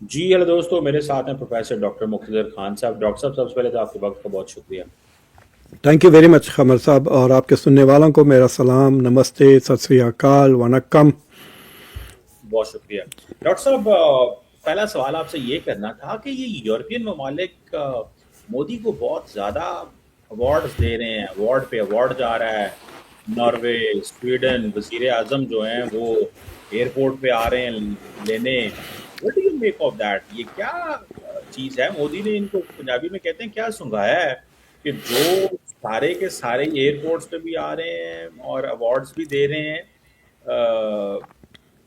जी hello दोस्तों, मेरे साथ हैं प्रोफेसर डॉक्टर मुख्तदर खान साहब। डॉक्टर साहब, सबसे पहले तो आपके वक्त का बहुत शुक्रिया। Thank you very much Qamar साहब और आपके सुनने वालों को मेरा सलाम नमस्ते सत श्री अकाल वनक्कम। बहुत शुक्रिया डॉक्टर साहब। पहला सवाल आपसे ये करना था कि ये यूरोपियन ममालिक मोदी को बहुत ज़्यादा अवार्ड्स दे रहे हैं, अवार्ड पे अवार्ड जा रहा है। नॉर्वे, स्वीडन, वजीर आजम जो हैं वो एयरपोर्ट पे आ रहे हैं लेने। What do you make of that? ये क्या चीज़ है? मोदी ने इनको पंजाबी में कहते हैं क्या सुंघाया है कि जो सारे के सारे एयरपोर्ट्स पे भी आ रहे हैं और अवार्ड्स भी दे रहे हैं।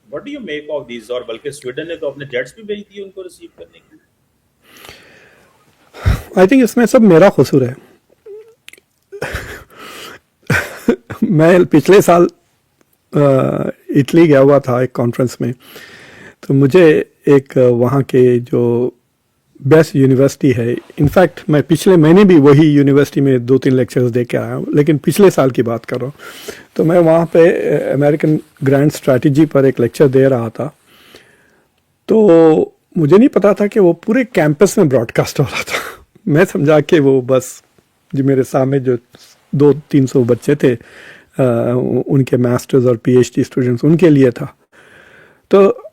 What do you make of this? और बल्कि स्वीडन ने तो अपने जेट्स भी भेज दिए उनको रिसीव करने के लिए। आई थिंक इसमें सब मेरा कसूर है। मैं पिछले साल इटली गया हुआ था एक कॉन्फ्रेंस में, तो मुझे एक वहाँ के जो बेस्ट यूनिवर्सिटी है, इनफैक्ट मैं पिछले महीने भी वही यूनिवर्सिटी में 2-3 लेक्चर्स दे के आया हूँ, लेकिन पिछले साल की बात कर रहा हूँ। तो मैं वहाँ पे अमेरिकन ग्रैंड स्ट्रैटेजी पर एक लेक्चर दे रहा था। तो मुझे नहीं पता था कि वो पूरे कैंपस में ब्रॉडकास्ट हो रहा था। मैं समझा कि वो बस जो मेरे सामने जो 200-300 बच्चे थे, उनके मास्टर्स और पीएचडी स्टूडेंट्स, उनके लिए था। तो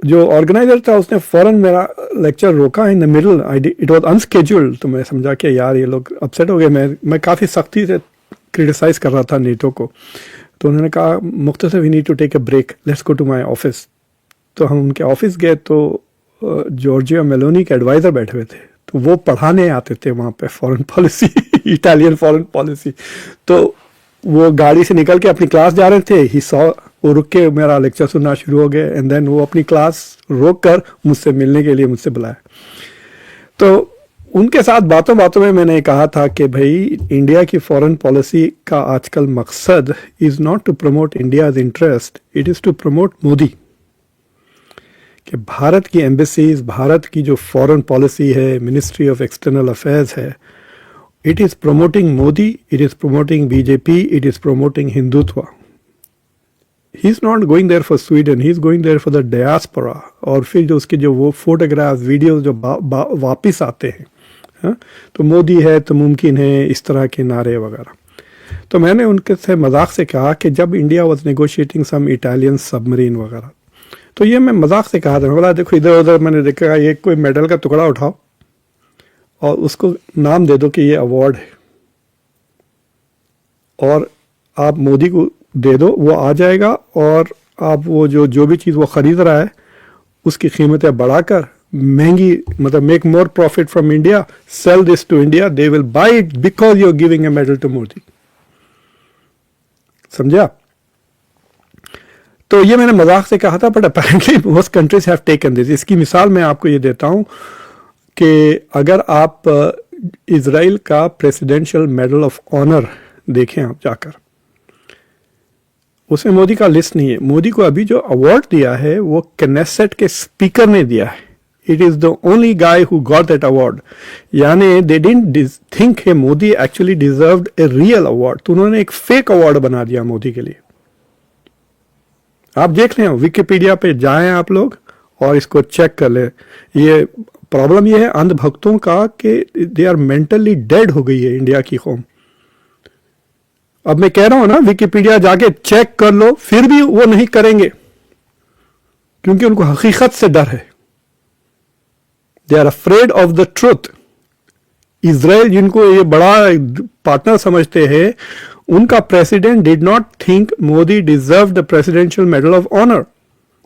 जो ऑर्गेनाइजर था उसने फौरन मेरा लेक्चर रोका in the middle. It was unscheduled. तो मैं समझा कि यार ये लोग अपसेट हो गए। मैं काफ़ी सख्ती से क्रिटिसाइज कर रहा था नेटो को। तो उन्होंने कहा, मुख्तसर we need to take a break, let's go to my office. तो हम उनके ऑफिस गए तो जॉर्जिया मेलोनी के एडवाइज़र बैठे हुए थे। तो वो पढ़ाने आते थे वहाँ पे foreign policy, Italian foreign policy. तो वो गाड़ी से निकल के अपनी क्लास जा रहे थे। ही सॉ, वो रुक के मेरा लेक्चर सुनना शुरू हो गया एंड देन वो अपनी क्लास रोक कर मुझसे मिलने के लिए मुझसे बुलाया। तो उनके साथ बातों बातों में मैंने कहा था कि भाई, इंडिया की फॉरेन पॉलिसी का आजकल मकसद is not to promote India's interest, it is to promote Modi. कि भारत की एम्बेसीज, भारत की जो फॉरेन पॉलिसी है, मिनिस्ट्री ऑफ एक्सटर्नल अफेयर्स है, it is promoting Modi, it is promoting BJP, it is promoting Hindutva. He is not going there for Sweden, he is going there for the diaspora. और फिर जो उसके जो वो फोटोग्राफ वीडियोस जो वापिस आते हैं, हाँ, तो मोदी है तो मुमकिन है, इस तरह के नारे वगैरह। तो मैंने उनके से मजाक से कहा कि जब India was negotiating some Italian submarine वगैरह, तो ये मैं मजाक से कहा था, बोला देखो इधर उधर मैंने देखा ये कोई मेडल का टुकड़ा उठाओ और उसको नाम दे दो कि ये अवार्ड है, और आप मोदी को दे दो, वो आ जाएगा। और आप वो जो भी चीज़ वो ख़रीद रहा है उसकी कीमतें बढ़ाकर महंगी, मतलब make more profit from India, sell this to India, they will buy it because you are giving a medal to Modi. समझा? तो ये मैंने मजाक से कहा था, but apparently most countries have taken this. इसकी मिसाल मैं आपको ये देता हूँ कि अगर आप इजराइल का प्रेसिडेंशियल मेडल ऑफ ऑनर देखें आप जाकर, उसमें मोदी का लिस्ट नहीं है। मोदी को अभी जो अवार्ड दिया है वो कनेसेट के स्पीकर ने दिया है। It is the only guy who got that award. यानी they didn't think he Modi actually deserved a real award, तो उन्होंने एक फेक अवार्ड बना दिया मोदी के लिए। आप देख लें, विकिपीडिया पे जाएं आप लोग और इसको चेक कर लें। ये प्रॉब्लम ये है अंधभक्तों का कि दे आर मेंटली डेड हो गई है इंडिया की कौम। अब मैं कह रहा हूं ना, विकिपीडिया जाके चेक कर लो, फिर भी वो नहीं करेंगे क्योंकि उनको हकीकत से डर है। They are afraid of the truth. Israel, जिनको ये बड़ा पार्टनर समझते हैं, उनका president did not think Modi deserve the presidential medal of honour.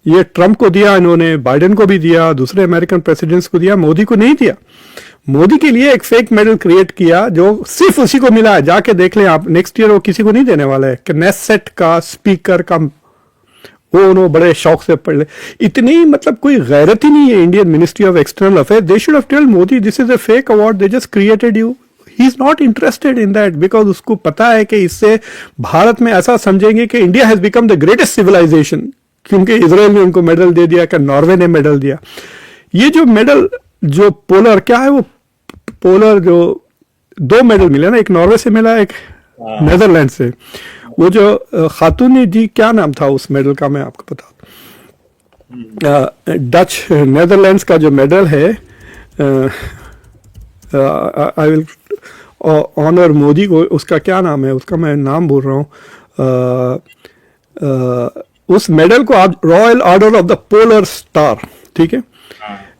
ये ट्रंप को दिया इन्होंने, बाइडेन को भी दिया, दूसरे अमेरिकन प्रेसिडेंट्स को दिया, मोदी को नहीं दिया। मोदी के लिए एक फेक मेडल क्रिएट किया जो सिर्फ उसी को मिला है। जाके देख लें आप, नेक्स्ट ईयर वो किसी को नहीं देने वाला है। कनेसेट का स्पीकर का वो उन्होंने बड़े शौक से पढ़ ले। इतनी मतलब कोई गैरत ही नहीं है Indian ministry of external affair. They should have tell Modi this is a fake award, they just created you. He is not interested in that because उसको पता है कि इससे भारत में ऐसा समझेंगे कि India has become the greatest civilization, क्योंकि इसराइल ने उनको मेडल दे दिया, कि नॉर्वे ने मेडल दिया। ये जो मेडल जो पोलर क्या है, वो पोलर जो 2 मेडल मिले ना, एक नॉर्वे से मिला, एक नेदरलैंड से। वो जो खातून जी, क्या नाम था उस मेडल का, मैं आपको बता दूं। डच नेदरलैंड्स का जो मेडल है, आई विल ऑनर मोदी को, उसका क्या नाम है, उसका मैं नाम बोल रहा हूँ, उस मेडल को आप royal order of the polar star, ठीक है,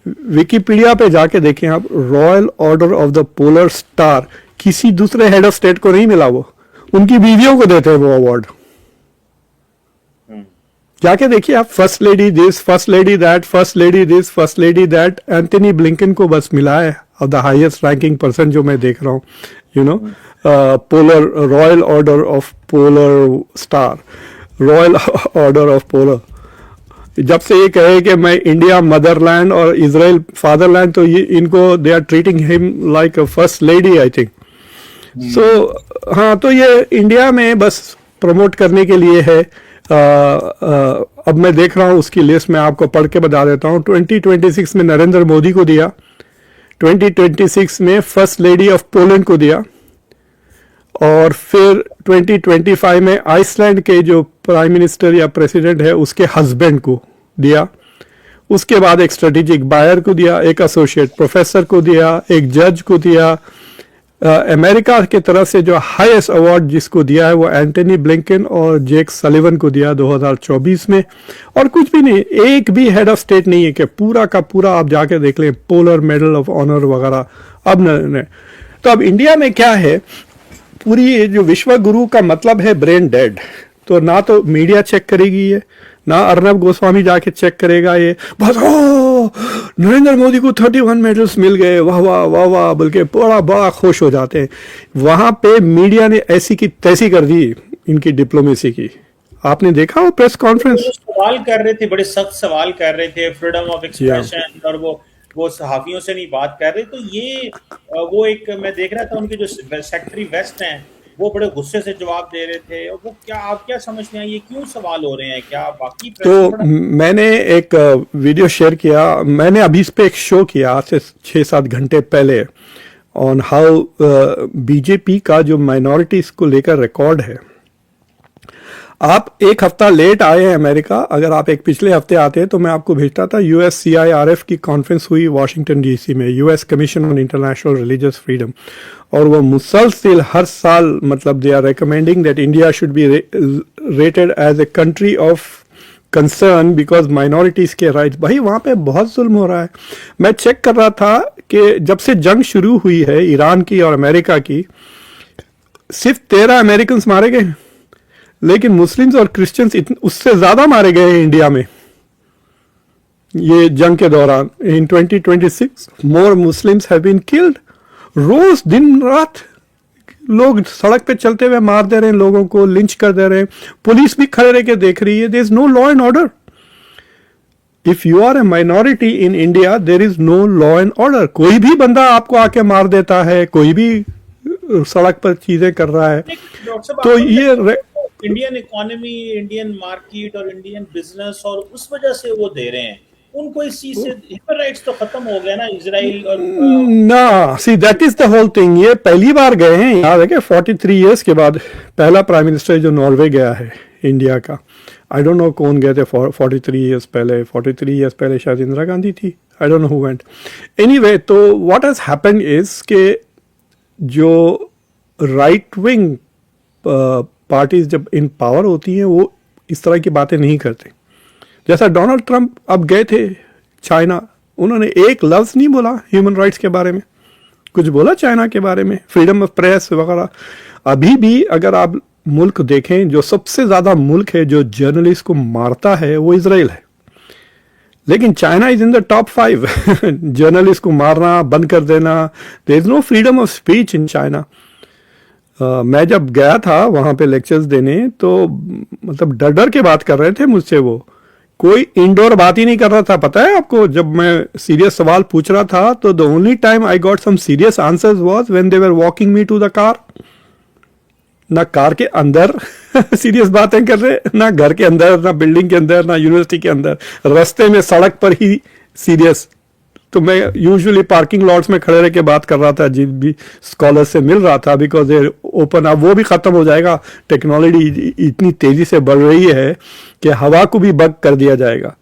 विकिपीडिया पे जाके देखें आप, royal order of the polar star, किसी दूसरे हेड ऑफ स्टेट को नहीं मिला, वो उनकी बीवियों को देते हैं वो अवार्ड। जाके देखिए आप, first lady this, first lady that, first lady this, first lady that, Anthony Blinken को बस मिला है of the highest ranking person जो मैं देख रहा हूँ, you know, polar, royal order of polar star, royal order of polar. जब से ये कहे कि मैं इंडिया मदरलैंड और इजराइल फादरलैंड, तो ये इनको they are treating him like a first lady, I think so. हाँ, तो ये इंडिया में बस प्रमोट करने के लिए है। अब मैं देख रहा हूँ उसकी लिस्ट में आपको पढ़ के बता देता हूँ। 2026 में नरेंद्र मोदी को दिया, 2026 में फर्स्ट लेडी ऑफ पोलैंड को दिया, और फिर 2025 में आइसलैंड के जो प्राइम मिनिस्टर या प्रेसिडेंट है उसके हस्बैंड को दिया। उसके बाद एक स्ट्रेटेजिक बायर को दिया, एक एसोसिएट प्रोफेसर को दिया, एक जज को दिया। अमेरिका की तरफ से जो हाईएस्ट अवार्ड जिसको दिया है वो एंटनी ब्लिंकन और जेक सलिवन को दिया 2024 में। और कुछ भी नहीं, एक भी हेड ऑफ स्टेट नहीं है कि पूरा का पूरा आप जाके देख लें पोलर मेडल ऑफ ऑनर वगैरह। अब न तो अब इंडिया में क्या है, पूरी जो विश्व गुरु का मतलब है ब्रेन डेड। तो ना तो मीडिया चेक करेगी ये, ना अर्नब गोस्वामी जाके चेक करेगा ये, बस नरेंद्र मोदी को 31 मेडल्स मिल गए, वाह वाह वाह वाह, बल्कि बड़ा बड़ा खुश हो जाते हैं। वहां पे मीडिया ने ऐसी की तैसी कर दी इनकी डिप्लोमेसी की। आपने देखा वो प्रेस कॉन्फ्रेंस, सवाल कर रहे थे, बड़े सख्त सवाल कर रहे थे, फ्रीडम ऑफ एक्सप्रेशन, और वो सहाफियों से नहीं बात कर रहे। तो ये वो एक मैं देख रहा था, उनके जो सेक्रेटरी वेस्ट हैं वो बड़े गुस्से से जवाब दे रहे थे। और वो क्या, आप क्या समझते हैं ये क्यों सवाल हो रहे हैं, क्या बाकी? तो मैंने एक वीडियो शेयर किया, मैंने अभी इस पे एक शो किया आज से 6-7 घंटे पहले, ऑन हाउ बीजेपी का जो माइनॉरिटीज को लेकर रिकॉर्ड है। आप एक हफ्ता लेट आए हैं अमेरिका, अगर आप एक पिछले हफ्ते आते हैं तो मैं आपको भेजता था। USCIRF की कॉन्फ्रेंस हुई वाशिंगटन DC में, US commission on international religious freedom, और वो मुसलसल हर साल, मतलब they are recommending that India should be rated as a country of concern because minorities के राइट्स। भाई वहां पे बहुत जुल्म हो रहा है। मैं चेक कर रहा था कि जब से जंग शुरू हुई है ईरान की और अमेरिका की, सिर्फ 13 अमेरिकन मारे गए, लेकिन मुस्लिम्स और क्रिश्चियंस उससे ज्यादा मारे गए हैं इंडिया में ये जंग के दौरान। इन 2026 मोर मुस्लिम्स हैव बीन किल्ड। रोज दिन रात लोग सड़क पे चलते हुए मार दे रहे हैं, लोगों को लिंच कर दे रहे हैं, पुलिस भी खड़े रह के देख रही है। There is no law and order. If you are a minority in India there is no law and order. कोई भी बंदा आपको आके मार देता है, कोई भी सड़क पर चीजें कर रहा है। तो ये इंडियन इकोनॉमी, इंडियन मार्केट और इंडियन बिजनेस, और उस वजह से वो दे रहे हैं उनको इस चीज से। ह्यूमन राइट्स तो खत्म हो गया ना इजराइल और ना। See that is the whole thing. ये पहली बार गए हैं, याद है क्या, 43 इयर्स के बाद पहला प्राइम मिनिस्टर जो नॉर्वे गया है इंडिया का। आई डोंट नो कौन गए थे 43 इयर्स पहले। 43 इयर्स पहले शायद इंदिरा गांधी थी, I don't know who went. Anyway, तो व्हाट हैज हैपेंड इज के जो राइट विंग पार्टीज जब इन पावर होती हैं वो इस तरह की बातें नहीं करते। जैसा डोनाल्ड ट्रंप अब गए थे चाइना, उन्होंने एक लफ्ज नहीं बोला ह्यूमन राइट्स के बारे में, कुछ बोला चाइना के बारे में, फ्रीडम ऑफ प्रेस वगैरह। अभी भी अगर आप मुल्क देखें, जो सबसे ज्यादा मुल्क है जो जर्नलिस्ट को मारता है वो इजराइल है, लेकिन China is in the top 5 journalist को मारना, बंद कर देना। There is no freedom of speech in China. मैं जब गया था वहां पे लेक्चर्स देने, तो मतलब डर डर के बात कर रहे थे मुझसे। वो कोई इंडोर बात ही नहीं कर रहा था। पता है आपको, जब मैं सीरियस सवाल पूछ रहा था तो the only time I got some serious answers was when they were walking me to the car. ना कार के अंदर सीरियस बातें कर रहे, ना घर के अंदर, ना बिल्डिंग के अंदर, ना यूनिवर्सिटी के अंदर, रास्ते में सड़क पर ही सीरियस। तो मैं यूजुअली पार्किंग लॉट्स में खड़े रह के बात कर रहा था, जिन भी स्कॉलर से मिल रहा था, बिकॉज दे ओपन। अब वो भी खत्म हो जाएगा, टेक्नोलॉजी इतनी तेजी से बढ़ रही है कि हवा को भी बग कर दिया जाएगा।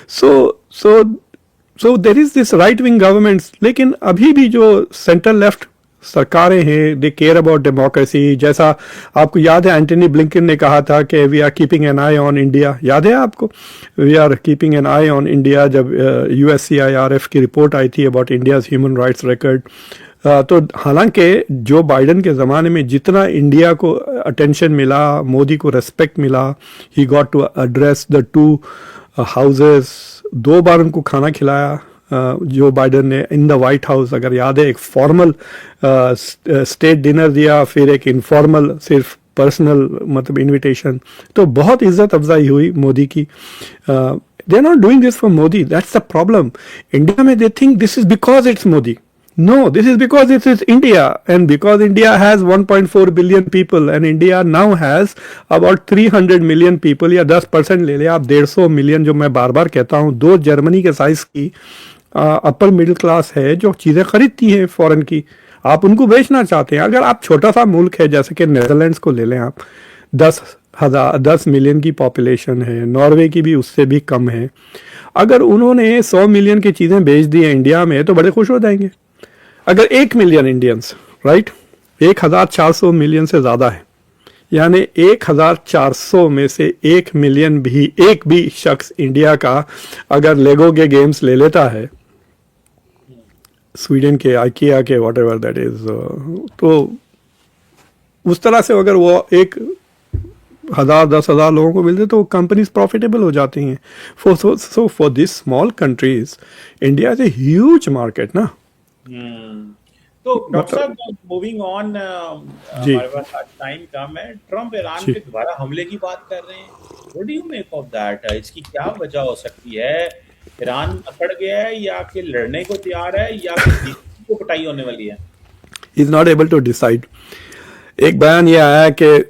So there is this right wing governments, लेकिन अभी भी जो सेंटर लेफ्ट सरकारें हैं दे केयर अबाउट डेमोक्रेसी। जैसा आपको याद है एंटनी ब्लिंकन ने कहा था कि we are keeping an eye on India, याद है आपको? We are keeping an eye on India जब USCIRF की रिपोर्ट आई थी about India's human rights record. तो हालांकि जो बाइडन के ज़माने में जितना इंडिया को अटेंशन मिला, मोदी को रेस्पेक्ट मिला, he got to address the two houses, 2 बार उनको खाना खिलाया जो बाइडन ने इन द वाइट हाउस, अगर याद है, एक फॉर्मल स्टेट डिनर दिया, फिर एक इनफॉर्मल सिर्फ पर्सनल मतलब इनविटेशन। तो बहुत इज्जत अफजाई हुई मोदी की। They are not doing this for Modi, that's the problem. India में they think this is because it's Modi. No, this is because it is India, and because India has 1.4 billion people and India now has about 300 million people, या 10% ले ले आप, 150 million, जो मैं बार बार कहता हूँ, 2 Germany के साइज की अपर मिडिल क्लास है जो चीज़ें खरीदती हैं फॉरेन की। आप उनको बेचना चाहते हैं। अगर आप छोटा सा मुल्क है जैसे कि नेदरलैंड्स को ले लें आप, 10 मिलियन की पॉपुलेशन है, नॉर्वे की भी उससे भी कम है। अगर उन्होंने 100 मिलियन की चीज़ें बेच दी हैं इंडिया में तो बड़े खुश हो जाएंगे। अगर 1 मिलियन इंडियंस, राइट, 1400 मिलियन से ज़्यादा है, यानी 1400 में से 1 मिलियन भी, एक भी शख्स इंडिया का अगर लेगो के गेम्स ले लेता है, स्वीडन के, आइकिया के, वॉट एवर दैट इज, तो उस तरह से अगर वो 1,000 10,000 लोगों को मिलते तो कंपनीज प्रॉफिटेबल हो जाती हैं। For this small countries India is a huge market ना। तो डॉक्टर साहब, मूविंग ऑन, हमारे पास आज टाइम कम है। ट्रम्प ईरान पे दोबारा हमले की बात कर रहे हैं, what do you make of that? इसकी क्या वजह हो सकती है? ईरान अकड़ गया है या कि लड़ने को तैयार है या कि को पिटाई होने वाली है? He is not able to decide. एक बयान ये आया कि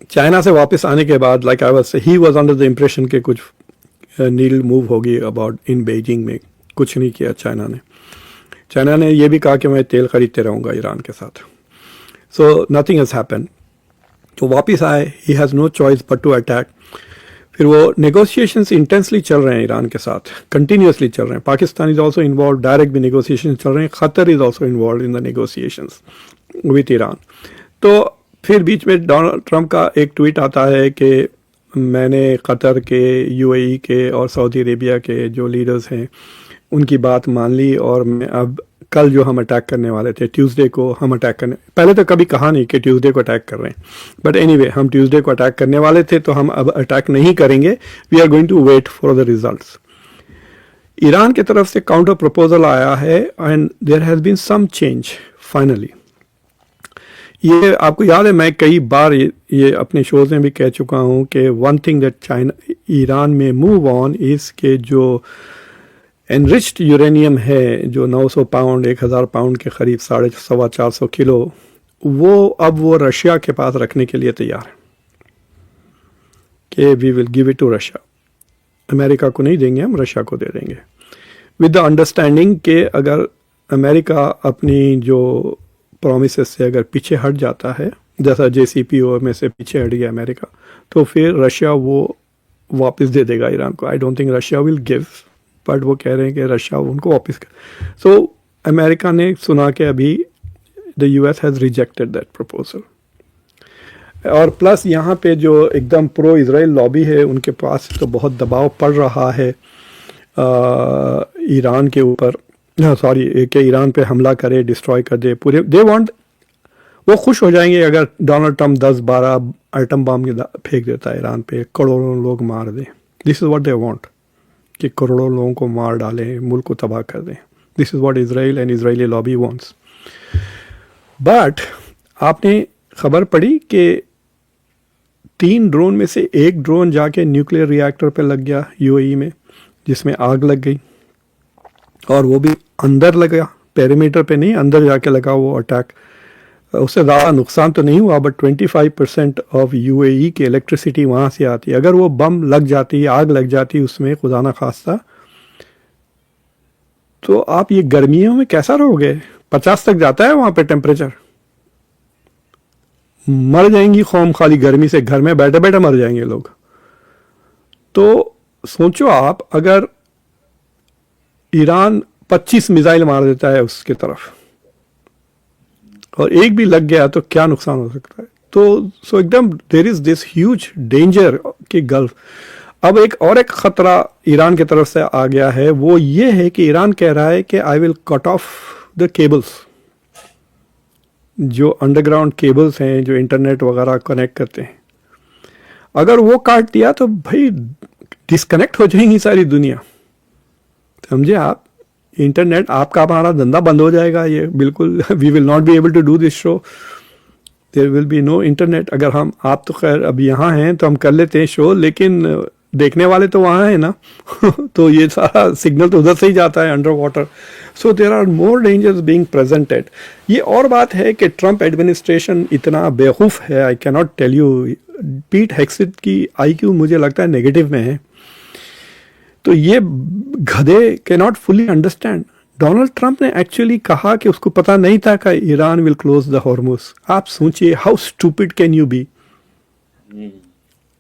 चाइना से वापस आने के बाद, like I was, he was under the impression के कुछ नीडल मूव होगी अबाउट इन बीजिंग में। कुछ नहीं किया चाइना ने। चाइना ने यह भी कहा कि मैं तेल खरीदते रहूँगा ईरान के साथ। So nothing has happen. तो वापस आए, he has no choice but to attack. फिर वो नेगोशिएशंस इंटेंसली चल रहे हैं ईरान के साथ, कंटिन्यूसली चल रहे हैं। Pakistan is also involve, direct भी नेगोशिएशन चल रहे हैं। खतर is also involve in the negotiations with Iran. तो फिर बीच में डोनाल्ड ट्रंप का एक ट्वीट आता है कि मैंने कतर के, UAE के और सऊदी अरेबिया के जो लीडर्स हैं उनकी बात मान ली, और मैं अब कल जो हम अटैक करने वाले थे, ट्यूसडे को हम अटैक करने, पहले तो कभी कहा नहीं कि ट्यूसडे को अटैक कर रहे हैं, बट एनीवे हम ट्यूसडे को अटैक करने वाले थे, तो हम अब अटैक नहीं करेंगे। We are going to wait for the results. Iran की तरफ से काउंटर प्रपोजल आया है and there has been some change finally. ये आपको याद है, मैं कई बार ये अपने शोज में भी कह चुका हूँ कि one thing that China, Iran में मूव ऑन इज के जो एनरिच्ड यूरेनियम है, जो 900 पाउंड, 1000 पाउंड के करीब, 450 किलो, वो अब वो रशिया के पास रखने के लिए तैयार है कि we will give it to Russia. America को नहीं देंगे, हम रशिया को दे देंगे, विद द अंडरस्टैंडिंग कि अगर अमेरिका अपनी जो प्रोमिसेस से अगर पीछे हट जाता है, जैसा JCPOA में से पीछे हट गया अमेरिका, तो फिर रशिया वो वापस दे देगा ईरान को। I don't think Russia will give, but वो कह रहे हैं कि रशिया उनको वापस कर। सो अमेरिका ने सुना कि अभी the US has rejected that proposal. और प्लस यहाँ पे जो एकदम प्रो इजराइल लॉबी है, उनके पास तो बहुत दबाव पड़ रहा है ईरान के ऊपर, सॉरी, कि ईरान पे हमला करे, डिस्ट्रॉय कर दे पूरे। दे वांट, वो खुश हो जाएंगे अगर डोनाल्ड ट्रम्प 10-12 आइटम बम फेंक देता है ईरान पे, करोड़ों लोग मार दें। This is what they want, कि करोड़ों लोगों को मार डालें, मुल्क को तबाह कर दें। This is what Israel and Israeli lobby wants. But आपने खबर पड़ी कि 3 ड्रोन में से 1 ड्रोन जाके न्यूक्लियर रिएक्टर पे लग गया UAE में, जिसमें आग लग गई, और वो भी अंदर लगा, पेरीमीटर पे नहीं, अंदर जाके लगा वो अटैक। उससे ज़्यादा नुकसान तो नहीं हुआ, बट 25% ऑफ UAE की इलेक्ट्रिसिटी वहाँ से आती है। अगर वो बम लग जाती, आग लग जाती उसमें, खुदा ना खास्ता, तो आप ये गर्मियों में कैसा रहोगे? 50 तक जाता है वहाँ पे टेम्परेचर। मर जाएंगी कौम खाली गर्मी से, घर में बैठे बैठे मर जाएंगे लोग। तो सोचो आप, अगर ईरान 25 मिसाइल मार देता है उसके तरफ और एक भी लग गया तो क्या नुकसान हो सकता है। तो सो एकदम देर इज दिस ह्यूज डेंजर कि गल्फ। अब एक खतरा ईरान की तरफ से आ गया है, वो ये है कि ईरान कह रहा है कि I will cut off the cables, जो अंडरग्राउंड केबल्स हैं जो इंटरनेट वगैरह कनेक्ट करते हैं। अगर वो काट दिया तो भाई डिस्कनेक्ट हो जाएंगी सारी दुनिया, समझे आप। इंटरनेट, आपका हमारा धंधा बंद हो जाएगा, ये बिल्कुल। We will not be able to do this show, there will be no internet. अगर हम, आप तो खैर अभी यहाँ हैं तो हम कर लेते हैं शो, लेकिन देखने वाले तो वहाँ हैं ना। तो ये सारा सिग्नल तो उधर से ही जाता है under water. So there are more dangers being presented. ये और बात है कि ट्रंप एडमिनिस्ट्रेशन इतना बेवकूफ़ है, I can not tell you. Pete Hegseth की IQ मुझे लगता है नेगेटिव में है। तो ये गधे can not fully understand. Donald Trump ने एक्चुअली कहा कि उसको पता नहीं था कि Iran will close the Hormuz. आप सोचिए, how stupid can you be.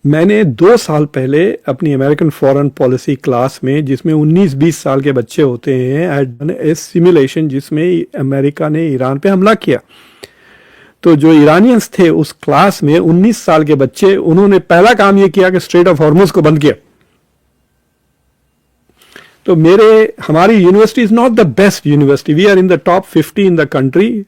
मैंने 2 साल पहले अपनी अमेरिकन फॉरेन पॉलिसी क्लास में, जिसमें 19-20 साल के बच्चे होते हैं, I had done A simulation जिसमें अमेरिका ने ईरान पे हमला किया। तो जो ईरानियंस थे उस क्लास में 19 साल के बच्चे, उन्होंने पहला काम ये किया कि स्ट्रेट ऑफ हॉर्मुज को बंद किया। तो हमारी university is not the best university, we are in the top 50 in the country.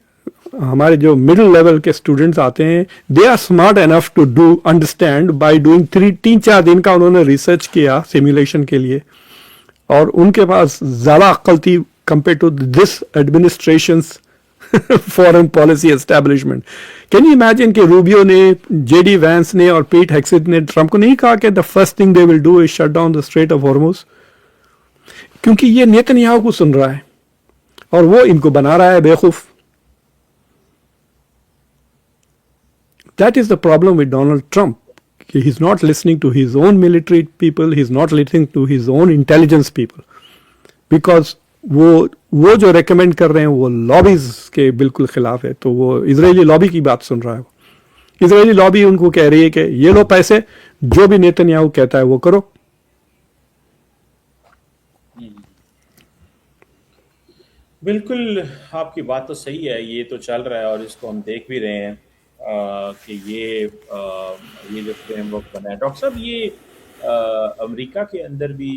हमारे जो मिडिल लेवल के स्टूडेंट्स आते हैं, they are smart enough to do understand by doing 3-4 दिन का उन्होंने रिसर्च किया सिमुलेशन के लिए, और उनके पास ज्यादा अक्ल थी compare to this administrations foreign policy establishment. Can you imagine कि रूबियो ने, JD वैंस ने और पीट हेक्सेट ने ट्रंप को नहीं कहा कि the first thing they will do is shut down the straight of Hormuz, क्योंकि ये नेतन्याहू को सुन रहा है और वो इनको बना रहा है बेवकूफ। That is the problem with Donald Trump. He's not listening to his own military people, he's not listening to his own intelligence people. Because वो जो रेकमेंड कर रहे हैं वो लॉबीज के बिल्कुल खिलाफ है। तो वो इजरायली लॉबी की बात सुन रहा है। इजरायली लॉबी उनको कह रही है कि ये लो पैसे, जो भी नेतन्याहू कहता है वो करो। बिल्कुल, आपकी बात तो सही है। ये तो चल रहा है और इसको हम देख भी रहे हैं कि ये जो फ्रेमवर्क बना है। डॉक्टर साहब, ये अमेरिका के अंदर भी,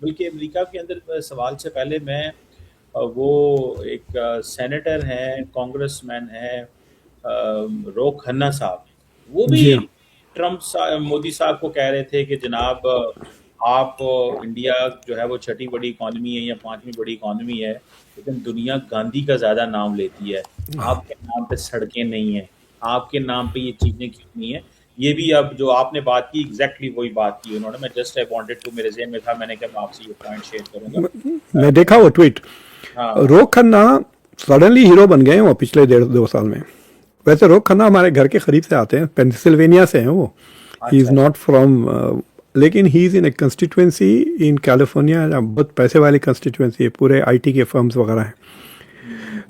बल्कि अमेरिका के अंदर सवाल से पहले मैं वो एक सेनेटर हैं, कांग्रेसमैन हैं, रो खन्ना साहब, वो भी ट्रंप मोदी साहब को कह रहे थे कि जनाब आप, इंडिया जो है वो 6ठी बड़ी इकॉनमी है या 5वीं बड़ी इकॉनमी है, लेकिन दुनिया गांधी का ज़्यादा नाम लेती है। आपके नाम पे सड़कें नहीं हैं, आपके नाम पे ये चीज़ें क्यों नहीं है। ये भी अब जो आपने बात की, एग्जैक्टली वही बात की उन्होंने। मैं जस्ट आई वांटेड टू, मेरे ज़हन में था, मैंने कहा मैं आपसे ये पॉइंट शेयर करूंगा। मैं देखा वो ट्वीट। हाँ। रोक खन्ना सडनली हीरो बन गए वो पिछले 1.5-2 साल में। वैसे रोक खन्ना हमारे घर के करीब से आते हैं, पेंसिल्वेनिया से हैं वो। ही इज नॉट फ्रॉम, लेकिन he is in A constituency in California, बहुत पैसे वाली कंस्टिट्यूएंसी है, पूरे IT के फर्म्स वगैरह हैं।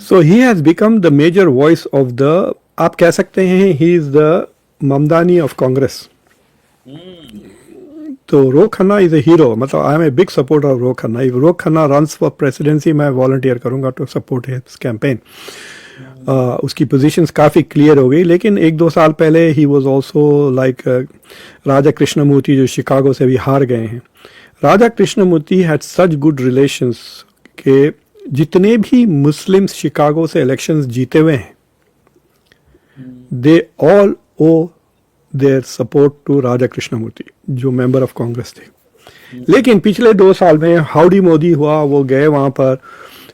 So he has become the major voice of the, आप कह सकते हैं he is the Mamdani of Congress. तो Ro Khanna is a hero, मतलब I am a big supporter of Ro Khanna. If Ro Khanna runs for presidency, मैं वॉलंटियर करूंगा टू सपोर्ट हिज कैंपेन। उसकी positions काफ़ी क्लियर हो गई। लेकिन 1-2 साल पहले he was also like Raja Krishnamoorthi, जो शिकागो से भी हार गए हैं। Raja Krishnamoorthi had such good relations के जितने भी मुस्लिम्स शिकागो से इलेक्शंस जीते हुए हैं, they all owe their support to Raja Krishnamoorthi, जो मेंबर ऑफ कांग्रेस थे। लेकिन पिछले 2 साल में हाउडी मोदी हुआ, वो गए वहाँ पर,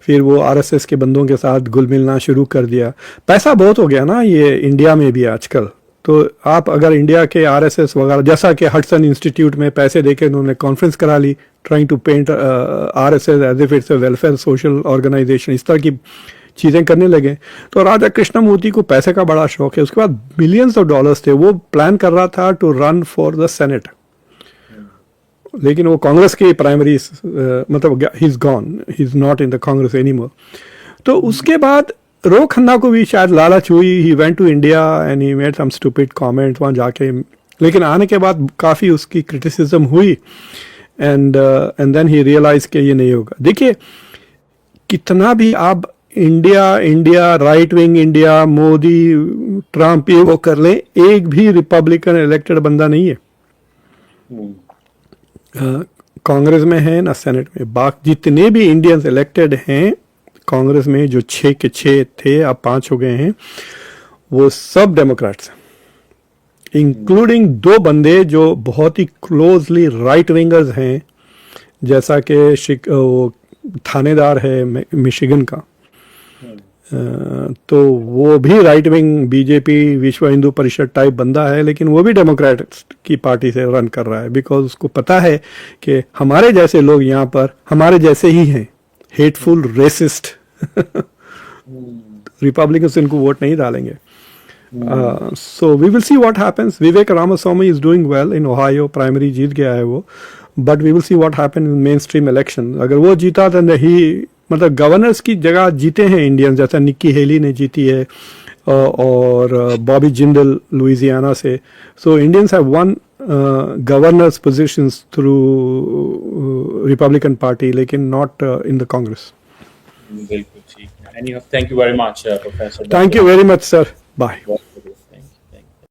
फिर वो RSS के बंदों के साथ घुल मिलना शुरू कर दिया। पैसा बहुत हो गया ना ये इंडिया में भी आजकल। तो आप अगर इंडिया के RSS वगैरह, जैसा कि हडसन इंस्टीट्यूट में पैसे देके उन्होंने कॉन्फ्रेंस करा ली, trying to paint RSS as if it's a welfare social organisation, इस तरह की चीज़ें करने लगे। तो राजा कृष्णमूर्ति को पैसे का बड़ा शौक है। उसके बाद मिलियंस ऑफ डॉलर्स थे। वो प्लान कर रहा था to run for the senate, लेकिन वो कांग्रेस की प्राइमरी, मतलब he is gone, he is not in the Congress anymore. तो उसके बाद रो खन्ना को भी शायद लालच हुई, he went to India and he made some stupid comments वहाँ जाके। लेकिन आने के बाद काफ़ी उसकी क्रिटिसिज्म हुई एंड देन ही रियलाइज कि ये नहीं होगा. देखिए कितना भी आप India right wing India Modi Trump ये वो कर लें, एक भी रिपब्लिकन इलेक्टेड बंदा नहीं है कांग्रेस में है ना सेनेट में. बाकी जितने भी इंडियंस इलेक्टेड हैं कांग्रेस में, जो 6 के 6 थे अब 5 हो गए हैं, वो सब डेमोक्रेट्स हैं, इंक्लूडिंग 2 बंदे जो बहुत ही क्लोजली राइट विंगर्स हैं, जैसा कि वो थानेदार है मिशिगन का. तो वो भी राइट विंग बीजेपी विश्व हिंदू परिषद टाइप बंदा है, लेकिन वो भी डेमोक्रेट की पार्टी से रन कर रहा है, बिकॉज उसको पता है कि हमारे जैसे लोग यहाँ पर हमारे जैसे ही हैं, हेटफुल रेसिस्ट. रिपब्लिकन्स इनको वोट नहीं डालेंगे. So we will see what happens. Vivek Ramaswamy is doing well in Ohio, primary जीत गया है वो, but we will see what happen in main stream election. अगर वो जीता तो ही मतलब गवर्नर्स की जगह जीते हैं इंडियंस, जैसा निक्की हेली ने जीती है और बॉबी जिंदल लुइजियाना से. So Indians have won governors positions through Republican party, लेकिन नॉट इन द कांग्रेस. बिल्कुल ठीक. Thank you very much professor. Thank you very much sir. Bye.